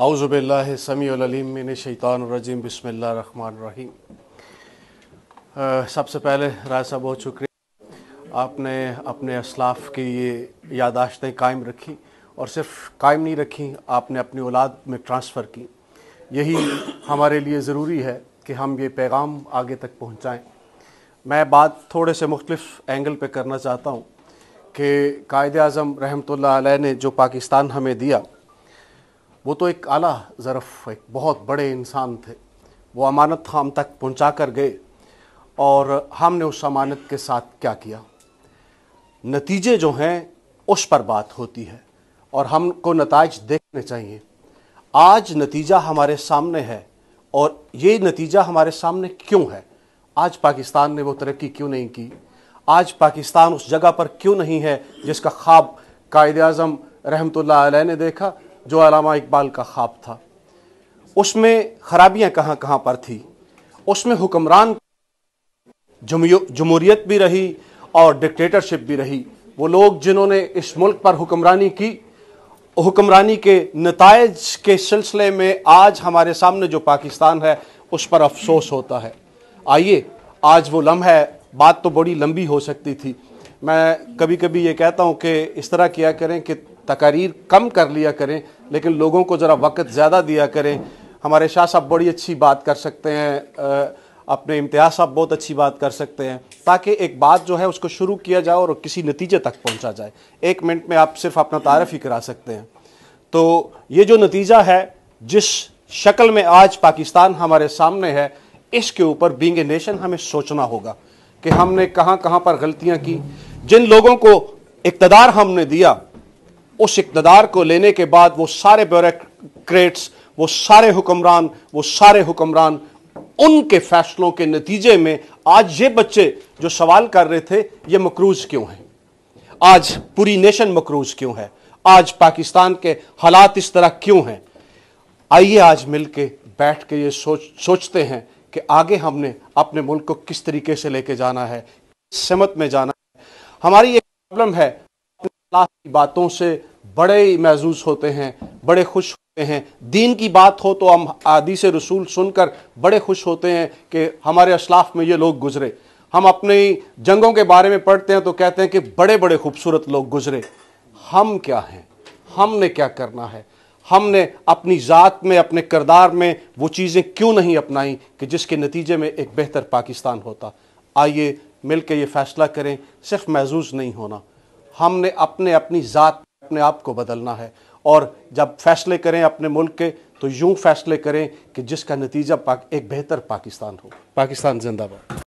औज़ु बिल्लाहि समीउल अलीम मिनश शैतानिर रजीम बिस्मिल्लाहिर रहमानिर रहीम। सबसे पहले राय साहब बहुत शुक्रिया, आपने अपने असलाफ़ की ये यादाश्तें कायम रखी और सिर्फ़ कायम नहीं रखी, आपने अपनी औलाद में ट्रांसफ़र की। यही हमारे लिए ज़रूरी है कि हम ये पैगाम आगे तक पहुँचाएँ। मैं बात थोड़े से मुख्तलिफ़ एंगल पे करना चाहता हूँ कि कायद-ए-आज़म रहमतुल्लाह अलैह ने जो पाकिस्तान हमें दिया, वो तो एक आला ज़रफ़, एक बहुत बड़े इंसान थे। वो अमानत हम तक पहुंचा कर गए और हमने उस अमानत के साथ क्या किया। नतीजे जो हैं उस पर बात होती है और हमको नताइज देखने चाहिए। आज नतीजा हमारे सामने है और ये नतीजा हमारे सामने क्यों है? आज पाकिस्तान ने वो तरक्की क्यों नहीं की? आज पाकिस्तान उस जगह पर क्यों नहीं है जिसका ख्वाब कायद-ए-आज़म रहमतुल्लाह अलैह ने देखा, जो अल्लामा इकबाल का ख्वाब था? उसमें खराबियां कहाँ कहाँ पर थी? उसमें हुक्मरान जमहूरियत भी रही और डिक्टेटरशिप भी रही। वो लोग जिन्होंने इस मुल्क पर हुक्मरानी की, हुक्मरानी के नताइज के सिलसिले में आज हमारे सामने जो पाकिस्तान है उस पर अफसोस होता है। आइए, आज वो लम्हा है। बात तो बड़ी लंबी हो सकती थी। मैं कभी कभी ये कहता हूँ कि इस तरह किया करें कि तकारीर कम कर लिया करें, लेकिन लोगों को ज़रा वक्त ज़्यादा दिया करें। हमारे शाह साहब बड़ी अच्छी बात कर सकते हैं, अपने इम्तियाज़ साहब बहुत अच्छी बात कर सकते हैं, ताकि एक बात जो है उसको शुरू किया जाए और किसी नतीजे तक पहुंचा जाए। 1 मिनट में आप सिर्फ अपना तारफ़ ही करा सकते हैं। तो ये जो नतीजा है, जिस शक्ल में आज पाकिस्तान हमारे सामने है, इसके ऊपर बीइंग ए नेशन हमें सोचना होगा कि हमने कहाँ कहाँ पर गलतियाँ की। जिन लोगों को इक़्तिदार हमने दिया, उस इक़्तिदार को लेने के बाद वो सारे ब्यूरोक्रेट्स, वो सारे हुक्मरान उनके फैसलों के नतीजे में आज ये बच्चे जो सवाल कर रहे थे, ये मकरूज क्यों हैं? आज पूरी नेशन मकरूज क्यों है? आज पाकिस्तान के हालात इस तरह क्यों हैं? आइए आज मिलके बैठ के ये सोचते हैं कि आगे हमने अपने मुल्क को किस तरीके से लेके जाना है, किस सिमत में जाना है। हमारी एक प्रॉब्लम है, अल्लाह की बातों से बड़े महजूज होते हैं, बड़े खुश होते हैं। दीन की बात हो तो हम हदीस रसूल सुनकर बड़े खुश होते हैं कि हमारे असलाफ में ये लोग गुजरे। हम अपनी जंगों के बारे में पढ़ते हैं तो कहते हैं कि बड़े बड़े खूबसूरत लोग गुजरे। हम क्या हैं? हमने क्या करना है? हमने अपनी ज़ात में, अपने किरदार में वो चीज़ें क्यों नहीं अपनाई कि जिसके नतीजे में एक बेहतर पाकिस्तान होता? आइए मिल के ये फ़ैसला करें। सिर्फ महजूज नहीं होना, हमने अपनी ज़ात, अपने आप को बदलना है। और जब फ़ैसले करें अपने मुल्क के, तो यूँ फ़ैसले करें कि जिसका नतीजा एक बेहतर पाकिस्तान हो। पाकिस्तान जिंदाबाद।